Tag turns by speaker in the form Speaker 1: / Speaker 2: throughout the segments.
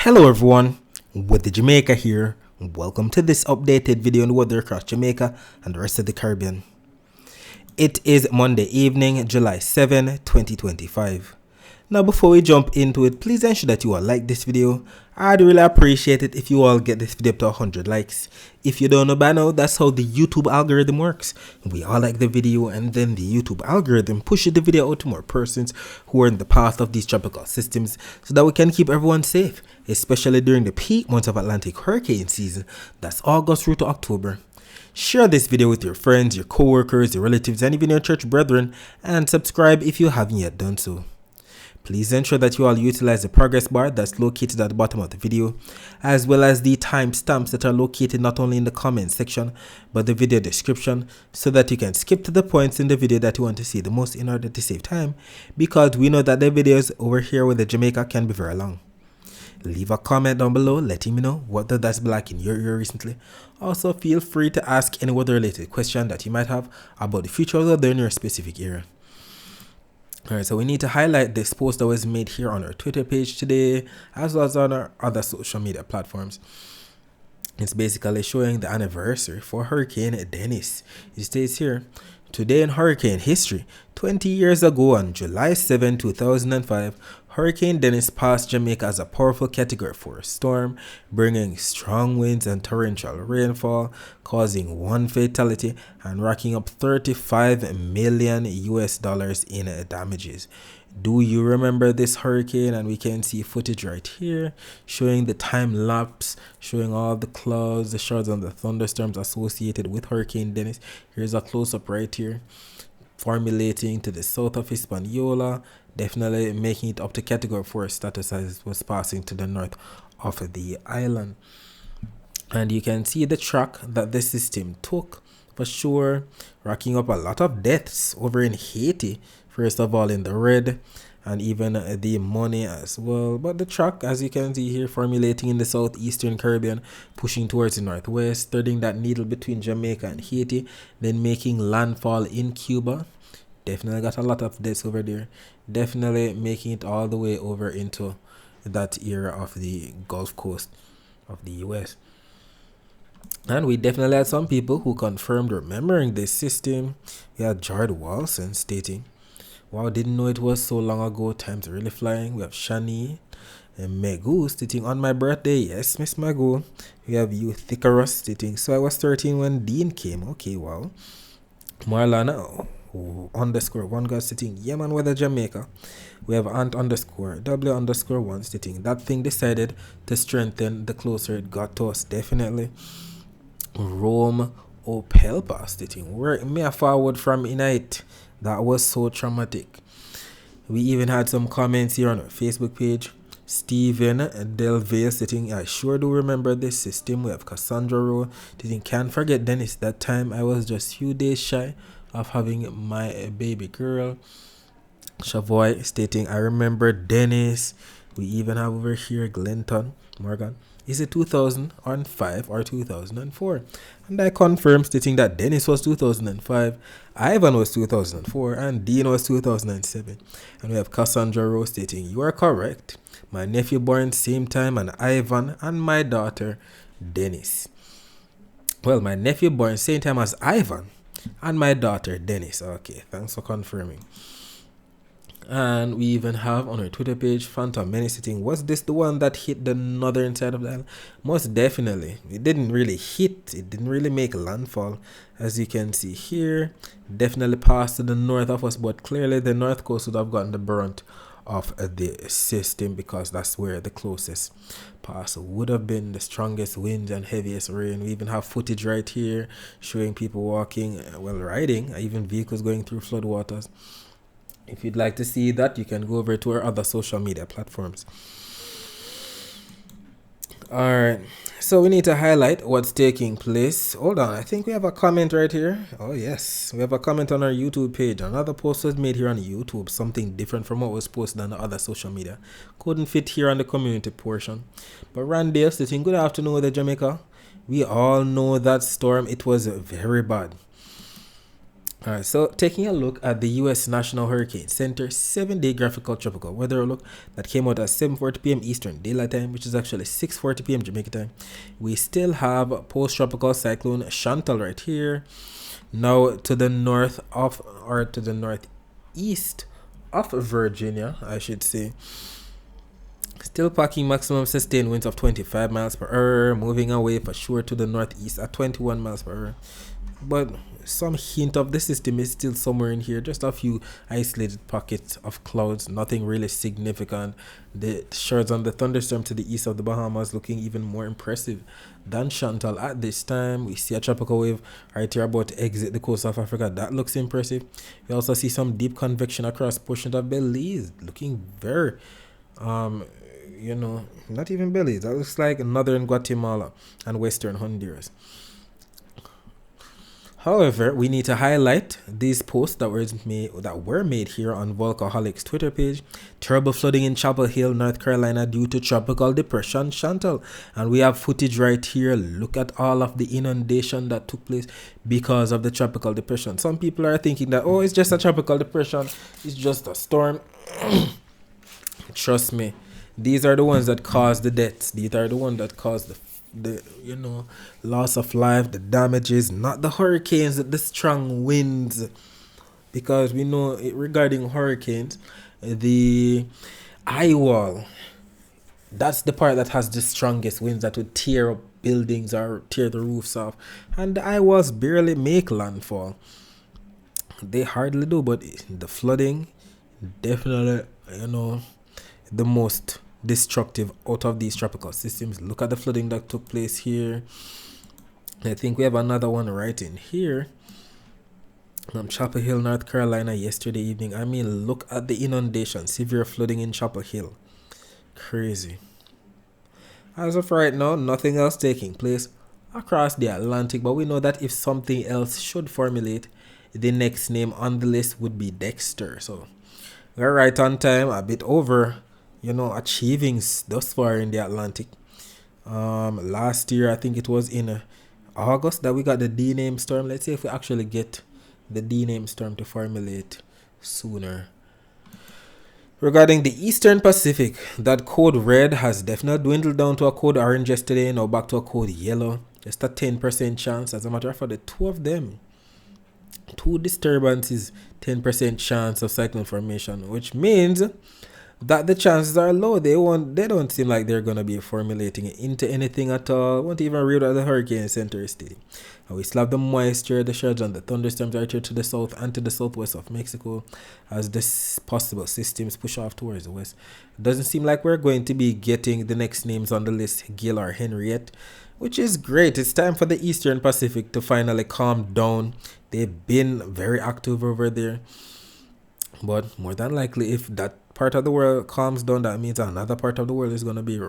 Speaker 1: Hello everyone, with the Jamaica here. Welcome to this updated video on the weather across Jamaica and the rest of the Caribbean. It is Monday evening, July 7, 2025. Now before we jump into it, please ensure that you all like this video. I'd really appreciate it if you all get this video up to 100 likes. If you don't know by now, that's how the YouTube algorithm works. We all like the video and then the YouTube algorithm pushes the video out to more persons who are in the path of these tropical systems so that we can keep everyone safe, especially during the peak months of Atlantic hurricane season, that's August through to October. Share this video with your friends, your co-workers, your relatives, and even your church brethren, and subscribe if you haven't yet done so. Please ensure that you all utilize the progress bar that's located at the bottom of the video, as well as the timestamps that are located not only in the comment section, but the video description, so that you can skip to the points in the video that you want to see the most in order to save time, because we know that the videos over here with the Jamaica can be very long. Leave a comment down below letting me know what that's been like in your area recently. Also, feel free to ask any weather related question that you might have about the future weather in your specific area. Alright, so we need to highlight this post that was made here on our Twitter page today, as well as on our other social media platforms. It's basically showing the anniversary for Hurricane Dennis. It states here, today in hurricane history, 20 years ago on July 7, 2005, Hurricane Dennis passed Jamaica as a powerful Category 4 storm, bringing strong winds and torrential rainfall, causing one fatality and racking up $35 million in damages. Do you remember this hurricane? And we can see footage right here showing the time lapse, showing all the clouds, the showers, and the thunderstorms associated with Hurricane Dennis. Here's a close-up right here, formulating to the south of Hispaniola, definitely making it up to Category 4 status as it was passing to the north of the island. And you can see the track that the system took for sure, racking up a lot of deaths over in Haiti, first of all in the red, and even the money as well. But the track, as you can see here, formulating in the southeastern Caribbean, pushing towards the northwest, threading that needle between Jamaica and Haiti, then making landfall in Cuba. Definitely got a lot of deaths over there. Definitely making it all the way over into that area of the Gulf Coast of the US. And we definitely had some people who confirmed remembering this system. We had Jared Walson stating, wow, didn't know it was so long ago, time's really flying. We have Shani and Megu stating, on my birthday, yes, Miss Megu. We have you, Thicarus, stating, so I was 13 when Dean came. Okay, wow. Marlana underscore one guy stating, yeah man, weather Jamaica. We have Ant underscore W underscore one stating, that thing decided to strengthen the closer it got to us. Definitely. Rome Opelpa stating, where may I forward from Inite? That was so traumatic. We even had some comments here on our Facebook page. Stephen Delvale stating, I sure do remember this system. We have Cassandra Rowe stating, can't forget Dennis, that time I was just few days shy of having my baby girl. Shavoy stating, I remember Dennis. We even have over here Glenton Morgan. Is it 2005 or 2004? And I confirm stating that Dennis was 2005, Ivan was 2004, and Dean was 2007. And we have Cassandra Rowe stating, you are correct. My nephew born same time and Ivan, and my daughter Dennis. Well, my nephew born same time as Ivan and my daughter Dennis. Okay, thanks for confirming. And we even have on our Twitter page Phantom Menace stating, was this the one that hit the northern side of the island? Most definitely. It didn't really hit, it didn't really make landfall, as you can see here. Definitely passed to the north of us, but clearly the north coast would have gotten the brunt of the system, because that's where the closest pass would have been. The strongest winds and heaviest rain. We even have footage right here showing people walking, well, riding, even vehicles going through floodwaters. If you'd like to see that, you can go over to our other social media platforms. Alright, so we need to highlight what's taking place. Hold on, I think we have a comment right here. Oh yes, we have a comment on our YouTube page. Another post was made here on YouTube, something different from what was posted on the other social media. Couldn't fit here on the community portion. But Randale stating, good afternoon with Jamaica. We all know that storm, it was very bad. Alright, so taking a look at the U.S. National Hurricane Center 7-day graphical tropical weather outlook that came out at 7:40 p.m. Eastern Daylight Time, which is actually 6:40 p.m. Jamaica time. We still have post-tropical cyclone Chantal right here. Now to the north of, or to the northeast of Virginia, I should say. Still packing maximum sustained winds of 25 miles per hour, moving away for sure to the northeast at 21 miles per hour. But some hint of the system is still somewhere in here, just a few isolated pockets of clouds, nothing really significant. The shards on the thunderstorm to the east of the Bahamas looking even more impressive than Chantal at this time. We see a tropical wave right here about to exit the coast of Africa. That looks impressive. We also see some deep convection across portions of Belize, looking very not even Belize. That looks like northern Guatemala and western Honduras. However, we need to highlight these posts that were made here on Volcaholic's Twitter page. Terrible flooding in Chapel Hill, North Carolina due to tropical depression Chantal. And we have footage right here. Look at all of the inundation that took place because of the tropical depression. Some people are thinking that, oh, it's just a tropical depression. It's just a storm. Trust me. These are the ones that cause the deaths. These are the ones that cause the loss of life, the damages, not the hurricanes, the strong winds. Because we know regarding hurricanes, the eye wall, that's the part that has the strongest winds that would tear up buildings or tear the roofs off. And the eye walls barely make landfall. They hardly do, but the flooding, definitely, the most destructive out of these tropical systems. Look at the flooding that took place here. I think we have another one right in here from Chapel Hill, North Carolina yesterday evening. I mean, look at the inundation, severe flooding in Chapel Hill. Crazy. As of right now, nothing else taking place across the Atlantic, but we know that if something else should formulate, the next name on the list would be Dexter. So we're right on time, a bit over achieving thus far in the Atlantic. Last year, I think it was in August that we got the D-name storm. Let's see if we actually get the D-name storm to formulate sooner. Regarding the Eastern Pacific, that code red has definitely dwindled down to a code orange yesterday, now back to a code yellow. Just a 10% chance. As a matter of fact, the two of them, two disturbances, 10% chance of cyclone formation, which means that the chances are low. They don't seem like they're gonna be formulating it into anything at all. Won't even read what the hurricane center is stating. And we still have the moisture, the surge, and the thunderstorms right here to the south and to the southwest of Mexico as this possible systems push off towards the west. It doesn't seem like we're going to be getting the next names on the list, Gil or Henriette, which is great. It's time for the Eastern Pacific to finally calm down. They've been very active over there, but more than likely, if that part of the world calms down, that means another part of the world is going to be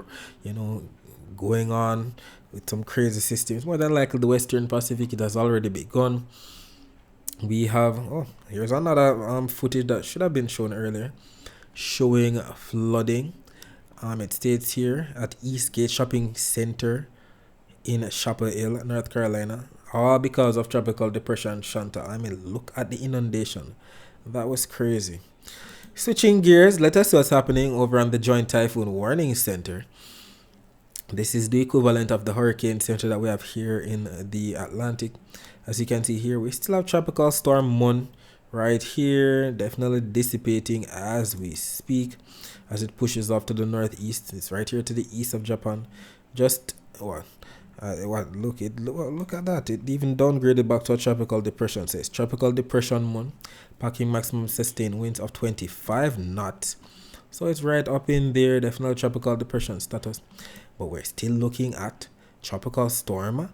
Speaker 1: going on with some crazy systems. More than likely the Western Pacific, it has already begun. We have here's another footage that should have been shown earlier, showing flooding. It states here at Eastgate Shopping Center in Chapel Hill, North Carolina, all because of tropical depression Chantal. I mean, look at the inundation. That was crazy. Switching gears, let us see what's happening over on the Joint Typhoon Warning Center. This is the equivalent of the Hurricane Center that we have here in the Atlantic. As you can see here, we still have Tropical Storm Mun right here, definitely dissipating as we speak, as it pushes off to the northeast. It's right here to the east of Japan. Just look at that. It even downgraded back to a tropical depression. It says Tropical Depression Mun, packing maximum sustained winds of 25 knots. So it's right up in there, definitely tropical depression status. But we're still looking at Tropical Storm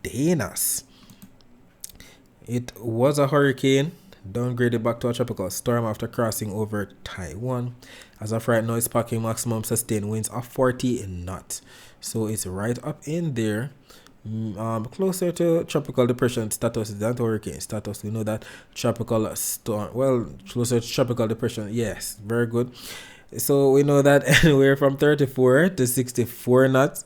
Speaker 1: Danas. It was a hurricane, downgraded back to a tropical storm after crossing over Taiwan. As of right now, it's packing maximum sustained winds of 40 knots. So it's right up in there, closer to tropical depression status than hurricane status. We know that tropical storm, closer to tropical depression. Yes, very good. So we know that anywhere from 34 to 64 knots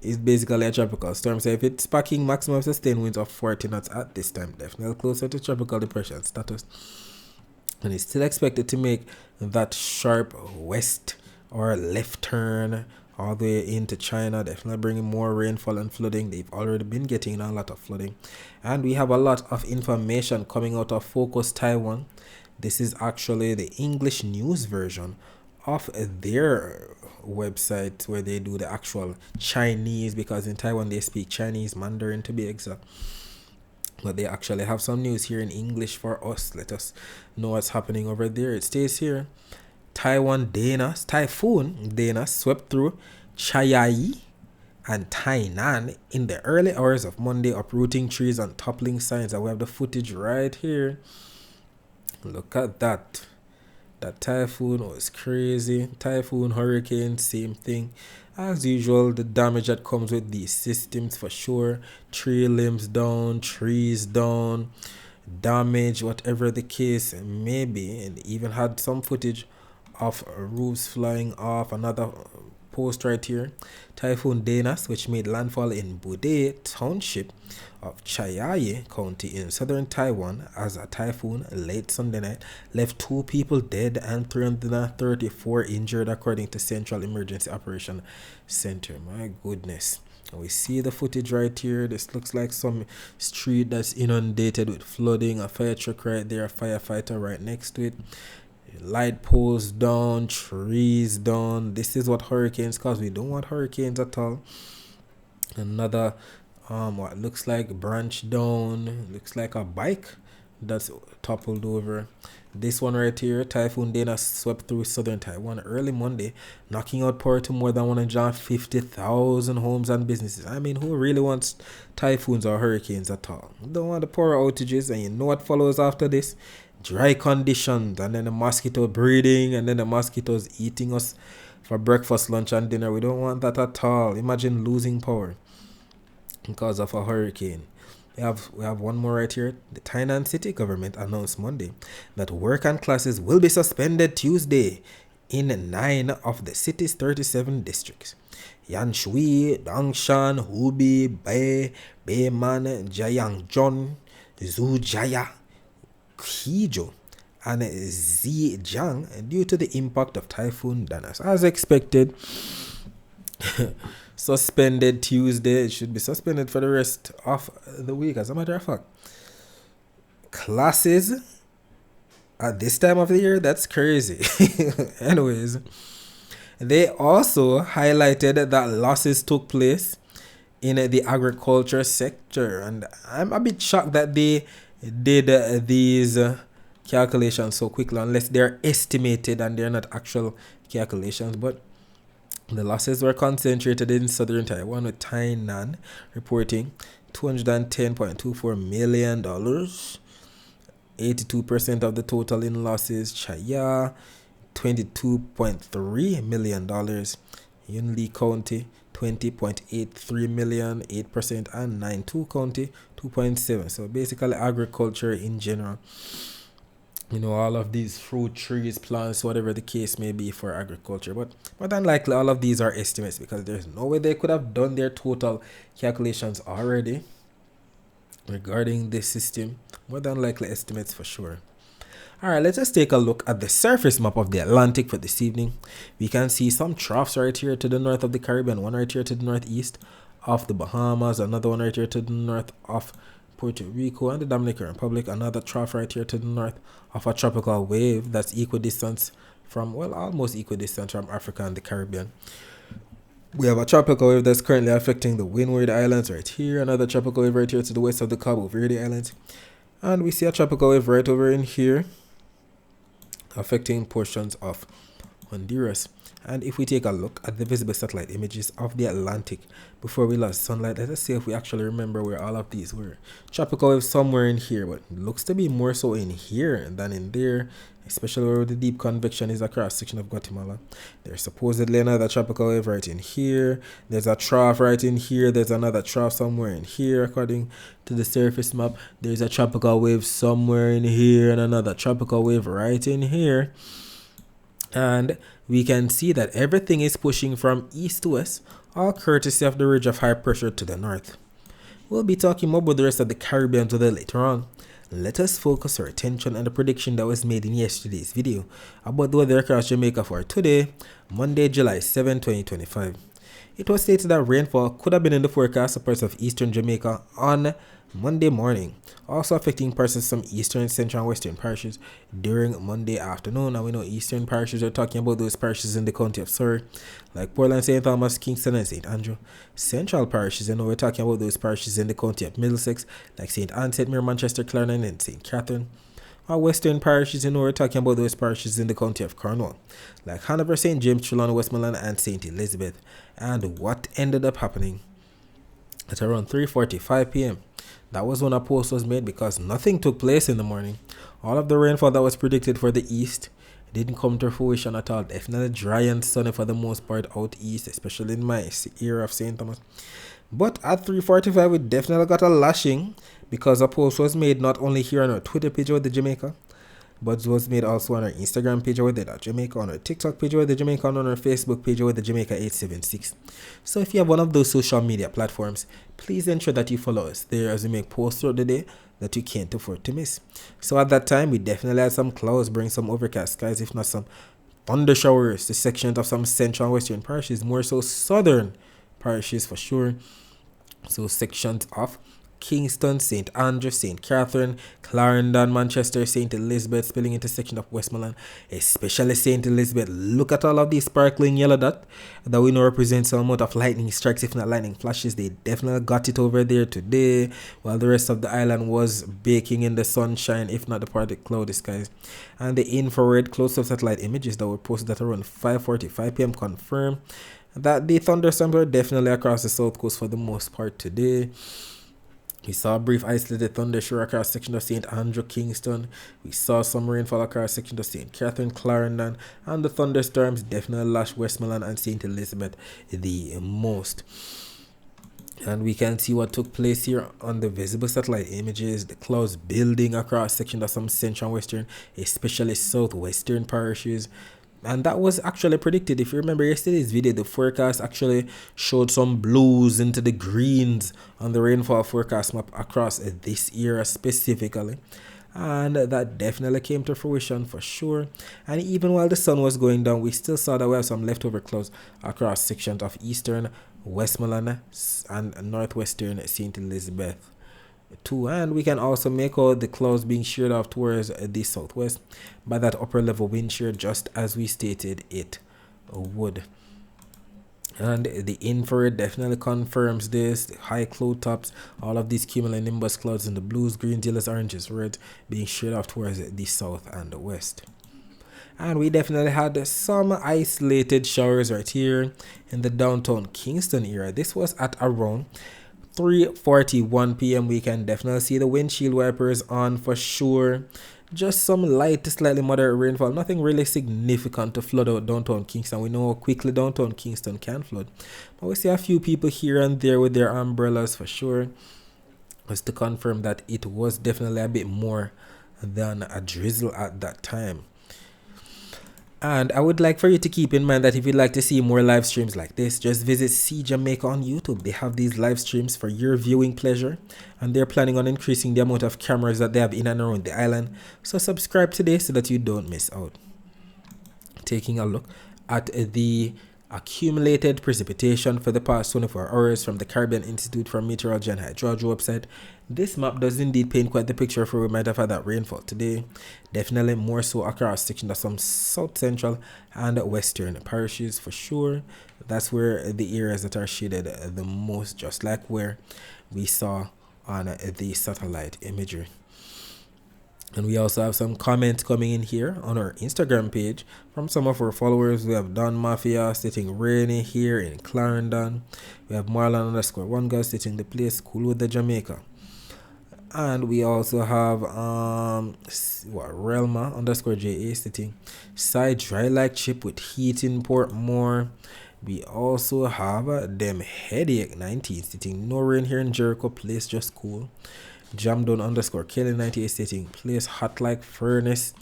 Speaker 1: is basically a tropical storm. So if it's packing maximum sustained winds of 40 knots at this time, definitely closer to tropical depression status. And it's still expected to make that sharp west or left turn all the way into China, definitely bringing more rainfall and flooding. They've already been getting a lot of flooding. And we have a lot of information coming out of Focus Taiwan. This is actually the English news version of their website where they do the actual Chinese, because in Taiwan they speak Chinese, Mandarin to be exact. But they actually have some news here in English for us. Let us know what's happening over there. It stays here. Typhoon Dana swept through Chiayi and Tainan in the early hours of Monday, uprooting trees and toppling signs. And we have the footage right here. Look at that. That typhoon was crazy. Typhoon, hurricane, same thing. As usual, the damage that comes with these systems for sure. Tree limbs down, trees down, damage, whatever the case may be. And even had some footage of roofs flying off. Another post right here. Typhoon Danas, which made landfall in Bude Township of Chiayi County in southern Taiwan as a typhoon late Sunday night, left 2 people dead and 334 injured, according to Central Emergency Operation Center. My goodness. And we see the footage right here. This looks like some street that's inundated with flooding. A fire truck right there, a firefighter right next to it. Light poles down, trees down. This is what hurricanes cause. We don't want hurricanes at all. Another what looks like branch down, looks like a bike that's toppled over. This one right here, Typhoon Dana swept through southern Taiwan early Monday, knocking out power to more than 150,000 homes and businesses. I mean, who really wants typhoons or hurricanes at all? Don't want the power outages. And you know what follows after this? Dry conditions, and then the mosquito breeding, and then the mosquitoes eating us for breakfast, lunch, and dinner. We don't want that at all. Imagine losing power because of a hurricane. We have one more right here. The Tainan city government announced Monday that work and classes will be suspended Tuesday in 9 of the city's 37 districts. Yanshui, Dongshan, Hubi, Beiman, Jiangzhou, Zhujiang, Qizhou, and Zhejiang due to the impact of Typhoon Danas. As expected, suspended Tuesday. It should be suspended for the rest of the week. As a matter of fact, classes at this time of the year, that's crazy. Anyways, they also highlighted that losses took place in the agriculture sector, and I'm a bit shocked that they did these calculations so quickly, unless they're estimated and they're not actual calculations. But the losses were concentrated in southern Taiwan, with Tainan reporting $210.24 million, 82% of the total in losses. Chaya, $22.3 million. Yunli County, $20.83 million, 8%, and Nantou County, 2.7. So basically agriculture in general. You know, all of these fruit trees, plants, whatever the case may be for agriculture. But more than likely, all of these are estimates, because there's no way they could have done their total calculations already regarding this system. More than likely estimates for sure. Alright, let's just take a look at the surface map of the Atlantic for this evening. We can see some troughs right here to the north of the Caribbean, one right here to the northeast of the Bahamas, another one right here to the north of Puerto Rico and the Dominican Republic, another trough right here to the north of a tropical wave that's equidistant from, well, almost equidistant from Africa and the Caribbean. We have a tropical wave that's currently affecting the Windward Islands right here, another tropical wave right here to the west of the Cabo Verde Islands, and we see a tropical wave right over in here affecting portions of Honduras. And if we take a look at the visible satellite images of the Atlantic before we lost sunlight, let us see if we actually remember where all of these were. Tropical wave somewhere in here, but it looks to be more so in here than in there, especially where the deep convection is across section of Guatemala. There's supposedly another tropical wave right in here. There's a trough right in here. There's another trough somewhere in here, according to the surface map. There's a tropical wave somewhere in here and another tropical wave right in here. And we can see that everything is pushing from east to west, all courtesy of the ridge of high pressure to the north. We'll be talking more about the rest of the Caribbean today later on. Let us focus our attention on the prediction that was made in yesterday's video about the weather across Jamaica for today, Monday, July 7, 2025. It was stated that rainfall could have been in the forecast of parts of eastern Jamaica on Monday morning, also affecting parts of some eastern, central, and western parishes during Monday afternoon. And we know eastern parishes are talking about those parishes in the county of Surrey, like Portland, St. Thomas, Kingston, and St. Andrew. Central parishes, I know we're talking about those parishes in the county of Middlesex, like St. Anne, St. Mary, Manchester, Clarendon, and St. Catherine. Our western parishes, you know, we're talking about those parishes in the county of Cornwall, like Hanover, St. James, Trelawney, Westmoreland, and St. Elizabeth. And what ended up happening at around 3:45 p.m. That was when a post was made because nothing took place in the morning. All of the rainfall that was predicted for the east didn't come to fruition at all. Definitely dry and sunny for the most part out east, especially in my area of St. Thomas. But at 3:45, we definitely got a lashing because a post was made not only here on our Twitter page with the Jamaica, but it was made also on our Instagram page with the Jamaica, on our TikTok page with the Jamaica, and on our Facebook page with the Jamaica 876. So if you have one of those social media platforms, please ensure that you follow us there as we make posts throughout the day that you can't afford to miss. So at that time, we definitely had some clouds, bring some overcast skies, if not some thunder showers to sections of some central and western parishes, more so southern parishes for sure. So sections of Kingston, St. Andrew, St. Catherine, Clarendon, Manchester, St. Elizabeth, spilling into section of Westmoreland, especially St. Elizabeth. Look at all of these sparkling yellow dot that we know represents some amount of lightning strikes, if not lightning flashes. They definitely got it over there today, while the rest of the island was baking in the sunshine, if not the part of the cloudy skies. And the infrared close-up satellite images that were posted at around 5:45 p.m. confirm that the thunderstorms are definitely across the south coast for the most part today. We saw a brief isolated thunder shower across section of St. Andrew, Kingston. We saw some rainfall across section of St. Catherine, Clarendon, and the thunderstorms definitely lashed Westmoreland and St. Elizabeth the most. And we can see what took place here on the visible satellite images. The clouds building across section of some central and western, especially southwestern parishes. And that was actually predicted. If you remember yesterday's video, the forecast actually showed some blues into the greens on the rainfall forecast map across this era specifically. And that definitely came to fruition for sure. And even while the sun was going down, we still saw that we have some leftover clouds across sections of eastern Westmoreland and northwestern St. Elizabeth too. And we can also make out the clouds being sheared off towards the southwest by that upper level wind shear, just as we stated it would. And the infrared definitely confirms this. The high cloud tops, all of these cumulonimbus clouds in the blues, greens, yellows, oranges, reds being sheared off towards the south and the west. And we definitely had some isolated showers right here in the downtown Kingston area. This was at around 3:41 p.m. We can definitely see the windshield wipers on for sure. Just some light to slightly moderate rainfall. Nothing really significant to flood out downtown Kingston. We know how quickly downtown Kingston can flood. But we see a few people here and there with their umbrellas for sure. Just to confirm that it was definitely a bit more than a drizzle at that time. And I would like for you to keep in mind that if you'd like to see more live streams like this, just visit See Jamaica on YouTube. They have these live streams for your viewing pleasure, and they're planning on increasing the amount of cameras that they have in and around the island. So subscribe today so that you don't miss out. Taking a look at the accumulated precipitation for the past 24 hours from the Caribbean Institute for Meteorology and Hydrology website. This map does indeed paint quite the picture for we might have had that rainfall today. Definitely more so across sections of some south central and western parishes for sure. That's where the areas that are shaded the most, just like where we saw on the satellite imagery. And we also have some comments coming in here on our Instagram page from some of our followers. We have Don Mafia stating rainy here in Clarendon. We have Marlon_1 stating the place cool with the Jamaica. And we also have Relma_JA stating side dry like chip with heat in Portmore. We also have them headache 19 stating no rain here in Jericho, place just cool. Jamdown_Kelly 98 stating place hot like furnace.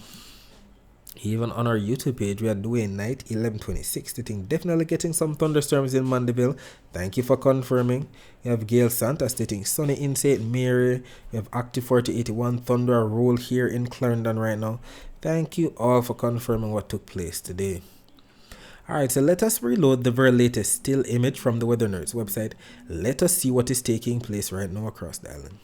Speaker 1: Even on our YouTube page, we are doing night 11:26. The thing definitely getting some thunderstorms in Mandeville. Thank you for confirming. We have Gail Santa stating sunny in St. Mary. We have active 4081 thunder roll here in Clarendon right now. Thank you all for confirming what took place today. Alright, so let us reload the very latest still image from the Weather Nerds website. Let us see what is taking place right now across the island.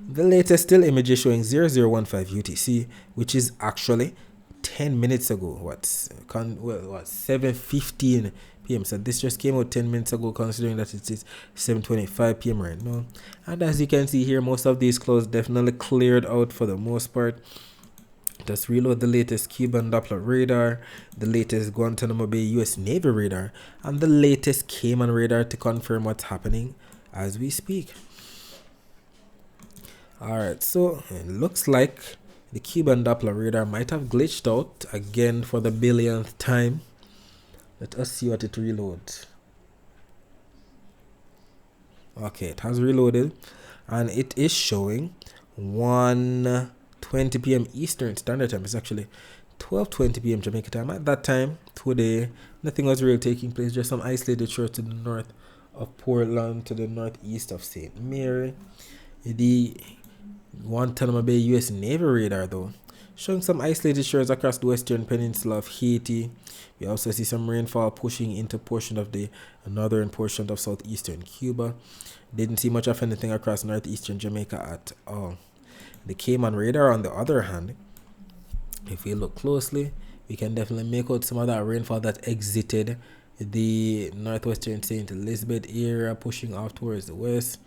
Speaker 1: The latest still image is showing 0015 UTC, which is actually 10 minutes ago. What 7:15 p.m. So this just came out 10 minutes ago, considering that it is 7:25 p.m. right now. And as you can see here, most of these clouds definitely cleared out for the most part. Just reload the latest Cuban Doppler radar, the latest Guantanamo Bay US Navy radar, and the latest Cayman radar to confirm what's happening as we speak. Alright, so it looks like the Cuban Doppler radar might have glitched out again for the billionth time. Let us see what it reloads. Okay, it has reloaded and it is showing 1:20 p.m. Eastern Standard Time. It's actually 12:20 p.m. Jamaica time. At that time today, nothing was really taking place, just some isolated shores to the north of Portland, to the northeast of St. Mary. The Guantanamo Bay US Navy radar though showing some isolated shores across the western peninsula of Haiti. We also see some rainfall pushing into portion of the northern portion of southeastern Cuba. Didn't see much of anything across northeastern Jamaica at all. The Cayman radar, on the other hand, if we look closely, we can definitely make out some of that rainfall that exited the northwestern St. Elizabeth area, pushing off towards the west.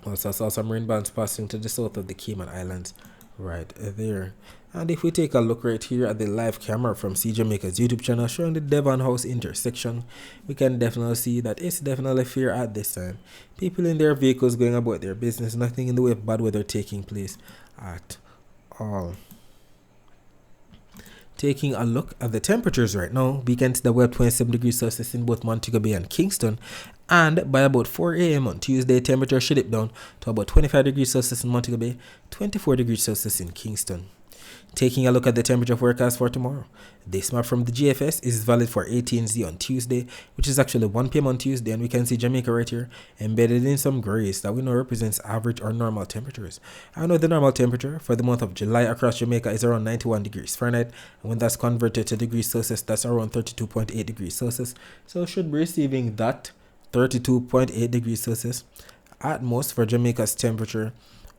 Speaker 1: Also saw some rain bands passing to the south of the Cayman Islands right there. And if we take a look right here at the live camera from C Jamaica's YouTube channel showing the Devon House intersection, we can definitely see that it's definitely fair at this time. People in their vehicles going about their business, nothing in the way of bad weather taking place at all. Taking a look at the temperatures right now, we can see that we have 27 degrees Celsius in both Montego Bay and Kingston. And by about 4 a.m. on Tuesday, temperature should dip down to about 25 degrees Celsius in Montego Bay, 24 degrees Celsius in Kingston. Taking a look at the temperature forecast for tomorrow. This map from the GFS is valid for 18Z on Tuesday, which is actually 1 p.m. on Tuesday, and we can see Jamaica right here embedded in some grays that we know represents average or normal temperatures. I know the normal temperature for the month of July across Jamaica is around 91 degrees Fahrenheit, and when that's converted to degrees Celsius, that's around 32.8 degrees Celsius. So should be receiving that 32.8 degrees Celsius at most for Jamaica's temperature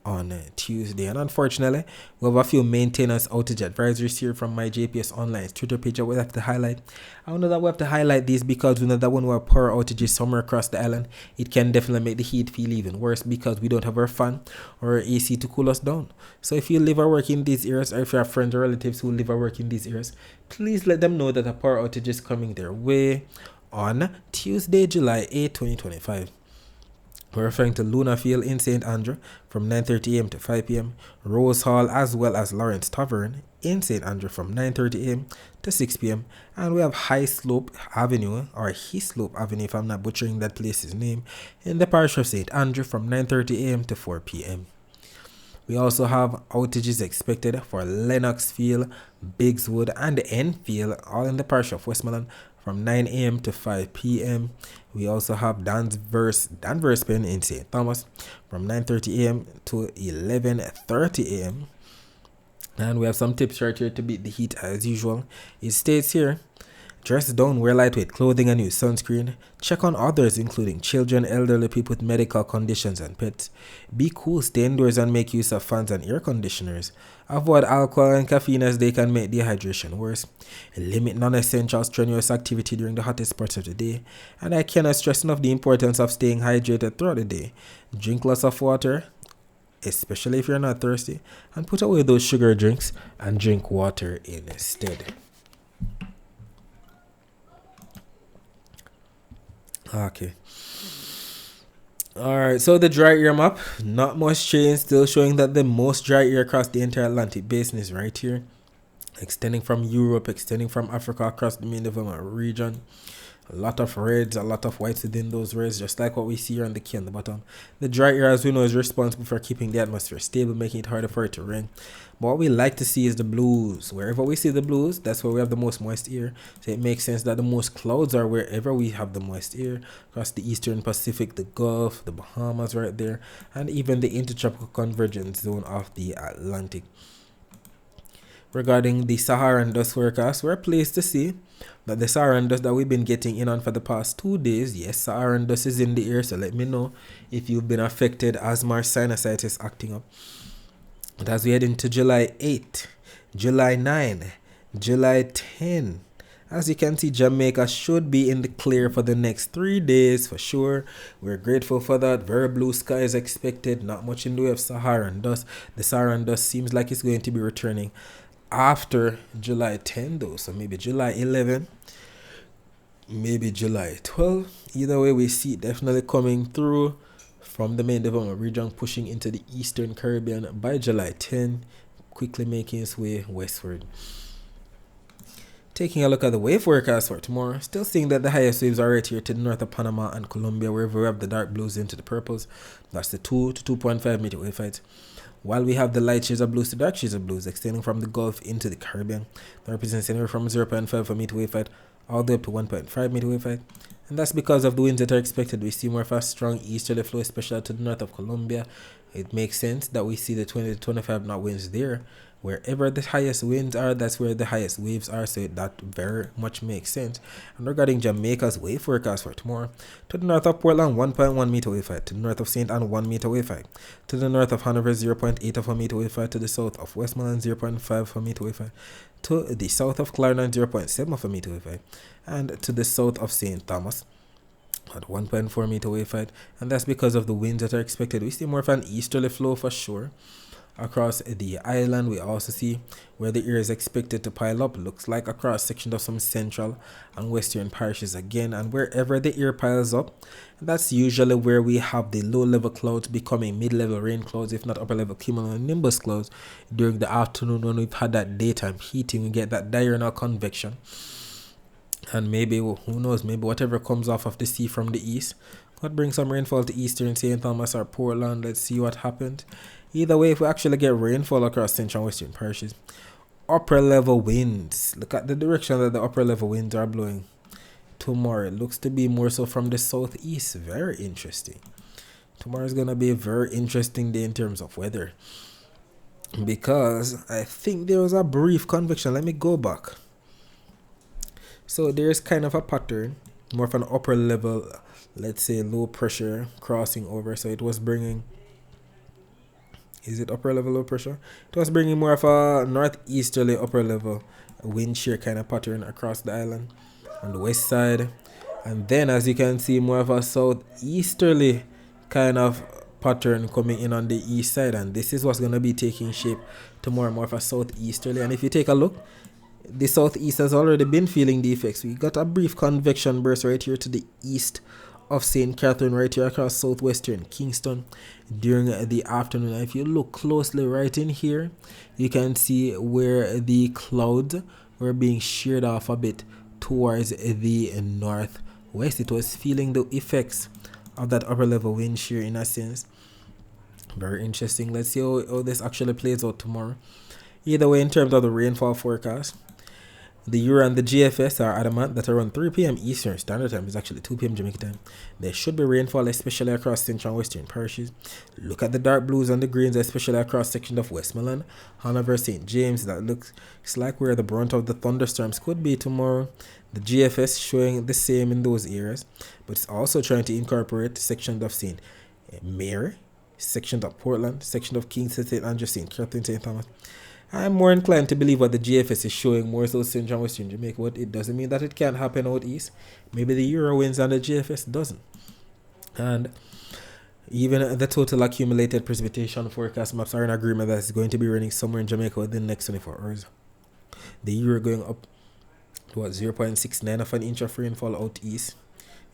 Speaker 1: on Tuesday. And unfortunately, we have a few maintenance outage advisories here from my JPS Online's Twitter page that we have to highlight. I know that we have to highlight these because we know that when we have power outages somewhere across the island, it can definitely make the heat feel even worse because we don't have our fan or our AC to cool us down. So if you live or work in these areas, or if you have friends or relatives who live or work in these areas, please let them know that a power outage is coming their way on Tuesday, July 8, 2025. We're referring to Luna Field in St. Andrew from 9:30 a.m. to 5 p.m. Rose Hall as well as Lawrence Tavern in St. Andrew from 9:30 a.m. to 6 p.m. And we have High Slope Avenue, or Hislop Avenue if I'm not butchering that place's name, in the parish of St. Andrew from 9:30 a.m. to 4 p.m. We also have outages expected for Lennox Field, Biggswood, and Enfield, all in the parish of Westmoreland from 9 a.m. to 5 p.m. We also have Danvers Pen in St. Thomas from 9:30 a.m. to 11:30 a.m. And we have some tips right here to beat the heat as usual. It states here, dress down, wear lightweight clothing and use sunscreen. Check on others including children, elderly people with medical conditions and pets. Be cool, stay indoors and make use of fans and air conditioners. Avoid alcohol and caffeine as they can make dehydration worse. Limit non-essential strenuous activity during the hottest parts of the day. And I cannot stress enough the importance of staying hydrated throughout the day. Drink lots of water, especially if you're not thirsty, and put away those sugar drinks and drink water instead. Okay. Alright, so the dry air map, not much change, still showing that the most dry air across the entire Atlantic basin is right here, extending from Europe, extending from Africa across the main development region. A lot of reds, a lot of whites within those reds, just like what we see here on the key on the bottom. The dry air, as we know, is responsible for keeping the atmosphere stable, making it harder for it to rain. But what we like to see is the blues. Wherever we see the blues, that's where we have the most moist air. So it makes sense that the most clouds are wherever we have the moist air. Across the eastern Pacific, the Gulf, the Bahamas right there, and even the intertropical convergence zone of the Atlantic. Regarding the Saharan dust forecast, we're pleased to see that the Saharan dust that we've been getting in on for the past 2 days, yes, Saharan dust is in the air, so let me know if you've been affected, asthma or sinusitis acting up. But as we head into July 8, July 9, July 10, as you can see, Jamaica should be in the clear for the next 3 days for sure. We're grateful for that. Very blue skies expected, not much in the way of Saharan dust. The Saharan dust seems like it's going to be returning after July 10 though, so maybe July 11, maybe July 12. Either way, we see it definitely coming through from the main development region, pushing into the eastern Caribbean by July 10, quickly making its way westward. Taking a look at the wave forecast for tomorrow, still seeing that the highest waves are right here to the north of Panama and Colombia, wherever we have the dark blues into the purples. That's the 2 to 2.5 meter wave height. While we have the light shades of blues to dark shades of blues extending from the Gulf into the Caribbean, that represents anywhere from 0.5 for meter wave height all the way up to 1.5 meter wave height. And that's because of the winds that are expected. We see more of a strong easterly flow, especially to the north of Colombia. It makes sense that we see the 20 to 25 knot winds there. Wherever the highest winds are, that's where the highest waves are, so that very much makes sense. And regarding Jamaica's wave forecast for tomorrow, to the north of Portland, 1.1 meter wave height. To the north of St. Anne, 1 meter wave height. To the north of Hanover, 0.8 of a meter wave height. To the south of Westmoreland, 0.5 of a meter wave height. To the south of Clarendon, 0.7 of a meter wave height. And to the south of St. Thomas, at 1.4 meter wave height. And that's because of the winds that are expected. We see more of an easterly flow for sure. Across the island, we also see where the air is expected to pile up. Looks like across sections of some central and western parishes again. And wherever the air piles up, that's usually where we have the low-level clouds becoming mid-level rain clouds, if not upper-level cumulonimbus clouds. During the afternoon, when we've had that daytime heating, we get that diurnal convection. And maybe, who knows, maybe whatever comes off of the sea from the east could bring some rainfall to eastern St. Thomas or Portland. Let's see what happened. Either way, if we actually get rainfall across central and western parishes, upper level winds, look at the direction that the upper level winds are blowing tomorrow. It looks to be more so from the southeast. Very interesting. Tomorrow is going to be a very interesting day in terms of weather, because I think there was a brief convection. Let me go back. So there's kind of a pattern, more of an upper level, let's say low pressure crossing over. So it was bringing, is it upper level low pressure? It was bringing more of a northeasterly upper level wind shear kind of pattern across the island on the west side. And then as you can see, more of a southeasterly kind of pattern coming in on the east side. And this is what's going to be taking shape tomorrow, more of a southeasterly. And if you take a look, the southeast has already been feeling the effects. We got a brief convection burst right here to the east of St. Catherine, right here across southwestern Kingston during the afternoon. And if you look closely right in here, you can see where the clouds were being sheared off a bit towards the northwest. It was feeling the effects of that upper level wind shear in a sense. Very interesting. Let's see how this actually plays out tomorrow. Either way, in terms of the rainfall forecast, the Euro and the GFS are adamant that around 3 p.m. Eastern Standard Time, is actually 2 p.m. Jamaica time, there should be rainfall, especially across central and western parishes. Look at the dark blues and the greens, especially across sections of Westmoreland, Hanover, St. James. That looks like where the brunt of the thunderstorms could be tomorrow. The GFS showing the same in those areas, but it's also trying to incorporate sections of St. Mary, sections of Portland, sections of Kingston, St. Andrews, St. Catherine, St. Thomas. I'm more inclined to believe what the GFS is showing, more so central and western Jamaica, but it doesn't mean that it can't happen out east. Maybe the Euro wins and the GFS doesn't. And even the total accumulated precipitation forecast maps are in agreement that it's going to be raining somewhere in Jamaica within the next 24 hours. The Euro going up to 0.69 of an inch of rainfall out east.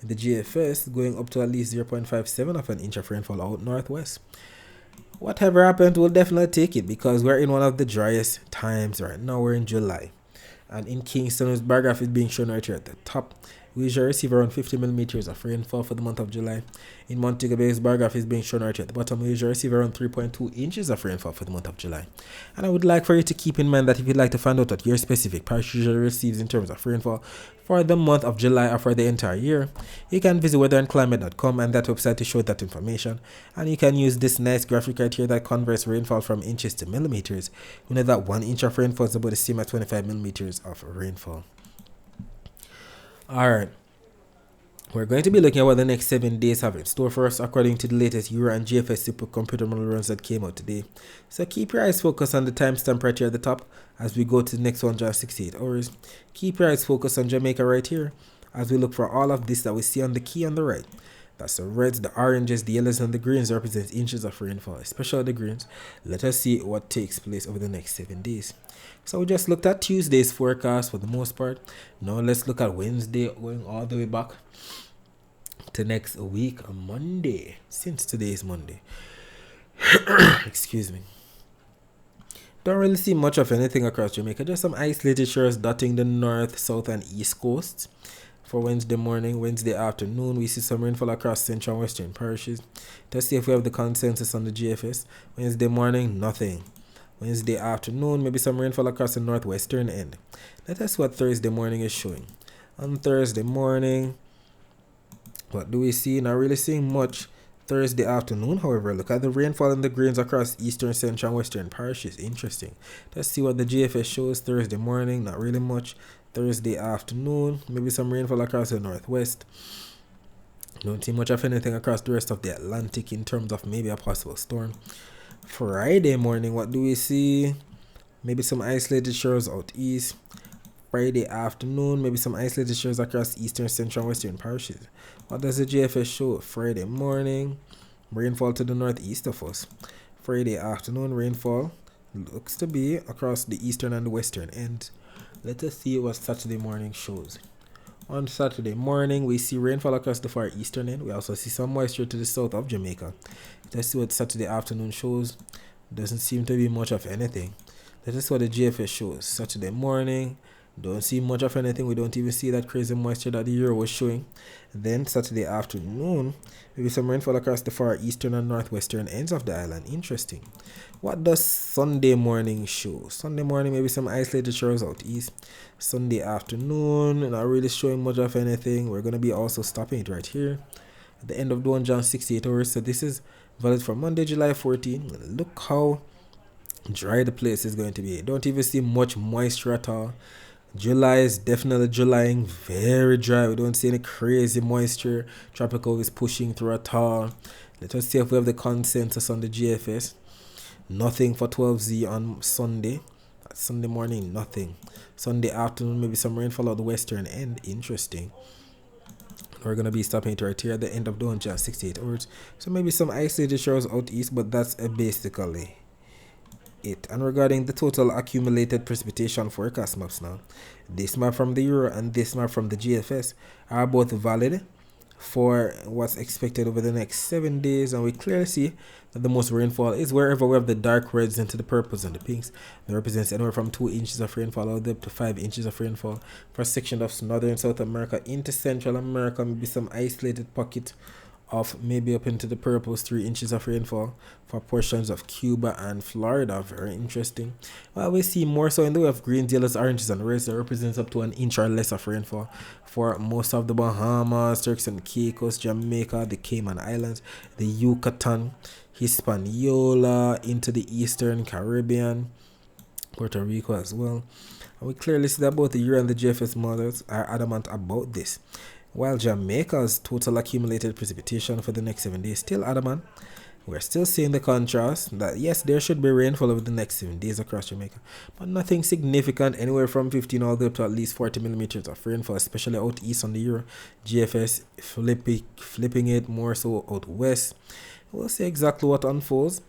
Speaker 1: The GFS going up to at least 0.57 of an inch of rainfall out northwest. Whatever happens, we'll definitely take it, because we're in one of the driest times right now. We're in July, and in Kingston, whose bar graph is being shown right here at the top, we usually receive around 50 millimeters of rainfall for the month of July. In Montego Bay's bar graph is being shown right here at the bottom. We usually receive around 3.2 inches of rainfall for the month of July. And I would like for you to keep in mind that if you'd like to find out what your specific parish usually receives in terms of rainfall for the month of July or for the entire year, you can visit weatherandclimate.com, and that website to show that information. And you can use this nice graphic right here that converts rainfall from inches to millimeters. We know that 1 inch of rainfall is about the same as 25 millimeters of rainfall. Alright, we're going to be looking at what the next 7 days have in store for us according to the latest Euro and GFS supercomputer model runs that came out today. So keep your eyes focused on the timestamp right here at the top as we go to the next 168 hours. Keep your eyes focused on Jamaica right here as we look for all of this that we see on the key on the right. That's the reds, the oranges, the yellows, and the greens represent inches of rainfall, especially the greens. Let us see what takes place over the next 7 days. So we just looked at Tuesday's forecast for the most part. Now let's look at Wednesday, going all the way back to next week, Monday, since today is Monday. Excuse me. Don't really see much of anything across Jamaica, just some isolated showers dotting the north, south, and east coasts. For Wednesday morning, Wednesday afternoon, we see some rainfall across central and western parishes. Let's see if we have the consensus on the GFS. Wednesday morning, nothing. Wednesday afternoon, maybe some rainfall across the northwestern end. Let us see what Thursday morning is showing. On Thursday morning, what do we see? Not really seeing much. Thursday afternoon, however, look at the rainfall in the greens across eastern, central, and western parishes. Interesting. Let's see what the GFS shows. Thursday morning, not really much. Thursday afternoon, maybe some rainfall across the northwest. Don't see much of anything across the rest of the Atlantic in terms of maybe a possible storm. Friday morning, what do we see? Maybe some isolated showers out east. Friday afternoon, maybe some isolated showers across eastern, central, and western parishes. What does the GFS show? Friday morning, rainfall to the northeast of us. Friday afternoon, rainfall looks to be across the eastern and the western ends. Let us see what Saturday morning shows. On Saturday morning, we see rainfall across the far eastern end. We also see some moisture to the south of Jamaica. Let's see what Saturday afternoon shows. Doesn't seem to be much of anything. Let us see what the GFS shows. Saturday morning, don't see much of anything. We don't even see that crazy moisture that the Euro was showing. Then Saturday afternoon, maybe some rainfall across the far eastern and northwestern ends of the island. Interesting. What does Sunday morning show? Sunday morning, maybe some isolated showers out east. Sunday afternoon, not really showing much of anything. We're going to be also stopping it right here at the end of the 168 hours. So this is valid for Monday, July 14. Look how dry the place is going to be. Don't even see much moisture at all. July is definitely Julying, very dry. We don't see any crazy moisture. Tropical is pushing through at all. Let us see if we have the consensus on the GFS. Nothing for 12Z on Sunday. Sunday morning, nothing. Sunday afternoon, maybe some rainfall at the western end. Interesting. We're going to be stopping it right here at the end of the 168 hours. So maybe some isolated showers out east, but that's basically it. And regarding the total accumulated precipitation forecast maps now, this map from the Euro and this map from the GFS are both valid for what's expected over the next 7 days, and we clearly see that the most rainfall is wherever we have the dark reds into the purples and the pinks. That represents anywhere from 2 inches of rainfall all the way up to 5 inches of rainfall for a section of northern South America into Central America. Maybe some isolated pocket of maybe up into the purples, 3 inches of rainfall for portions of Cuba and Florida. Very interesting. Well, we see more so in the way of greens, yellows, oranges, and reds. That represents up to 1 inch or less of rainfall for most of the Bahamas, Turks and Caicos, Jamaica, the Cayman Islands, the Yucatan, Hispaniola, into the Eastern Caribbean, Puerto Rico as well. And we clearly see that both the Euro and the GFS models are adamant about this. While Jamaica's total accumulated precipitation for the next 7 days still adamant, we're still seeing the contrast that yes, there should be rainfall over the next 7 days across Jamaica, but nothing significant, anywhere from 15 all the way up to at least 40 millimeters of rainfall, especially out east on the Euro. GFS flipping it more so out west. We'll see exactly what unfolds,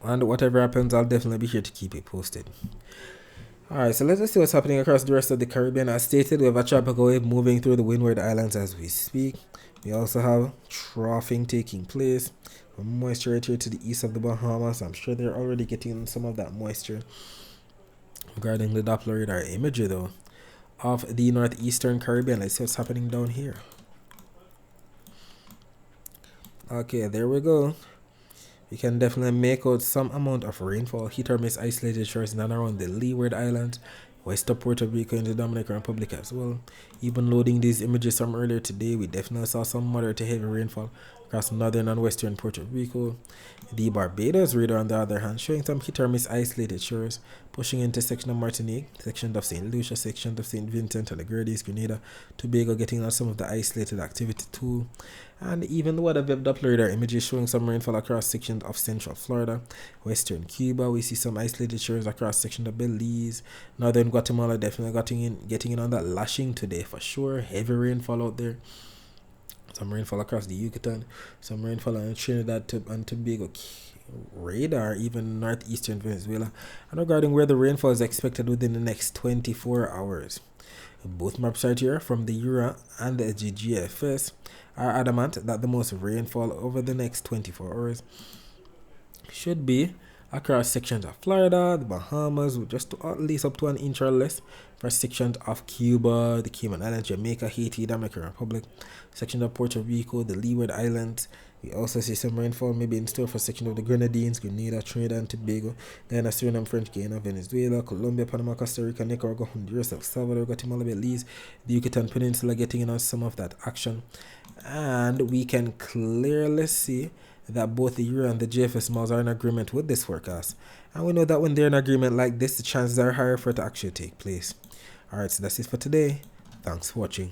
Speaker 1: and whatever happens, I'll definitely be here to keep it posted. Alright, so let's see what's happening across the rest of the Caribbean. As stated, we have a tropical wave moving through the Windward Islands as we speak. We also have troughing taking place. Moisture right here to the east of the Bahamas. I'm sure they're already getting some of that moisture. Regarding the Doppler radar imagery though, of the northeastern Caribbean. Let's see what's happening down here. Okay, there we go. You can definitely make out some amount of rainfall, hit or miss isolated shores in and around the Leeward Islands, west of Puerto Rico in the Dominican Republic as well. Even loading these images from earlier today, we definitely saw some moderate to heavy rainfall across northern and western Puerto Rico. The Barbados radar, on the other hand, showing some hit or miss isolated shores, pushing into section of Martinique, section of St. Lucia, section of St. Vincent and the Grenadines, Grenada, Tobago, getting on some of the isolated activity too. And even the weather web Doppler radar images showing some rainfall across sections of central Florida, western Cuba. We see some isolated shores across sections of Belize, northern Guatemala, definitely getting in on that lashing today for sure. Heavy rainfall out there. Some rainfall across the Yucatan, some rainfall on Trinidad and Tobago radar, even northeastern Venezuela. And regarding where the rainfall is expected within the next 24 hours. Both maps right here from the EURA and the GGFS are adamant that the most rainfall over the next 24 hours should be across sections of Florida, the Bahamas, just at least up to an inch or less, for sections of Cuba, the Cayman Islands, Jamaica, Haiti, Dominican Republic, sections of Puerto Rico, the Leeward Islands. We also see some rainfall maybe in store for sections of the Grenadines, Grenada, Trinidad and Tobago, then Suriname, French Guiana, Venezuela, Colombia, Panama, Costa Rica, Nicaragua, Honduras, El Salvador, Guatemala, Belize, the Yucatan Peninsula getting in on some of that action. And we can clearly see that both the Euro and the GFS models are in agreement with this forecast. And we know that when they're in agreement like this, the chances are higher for it to actually take place. Alright, so that's it for today. Thanks for watching.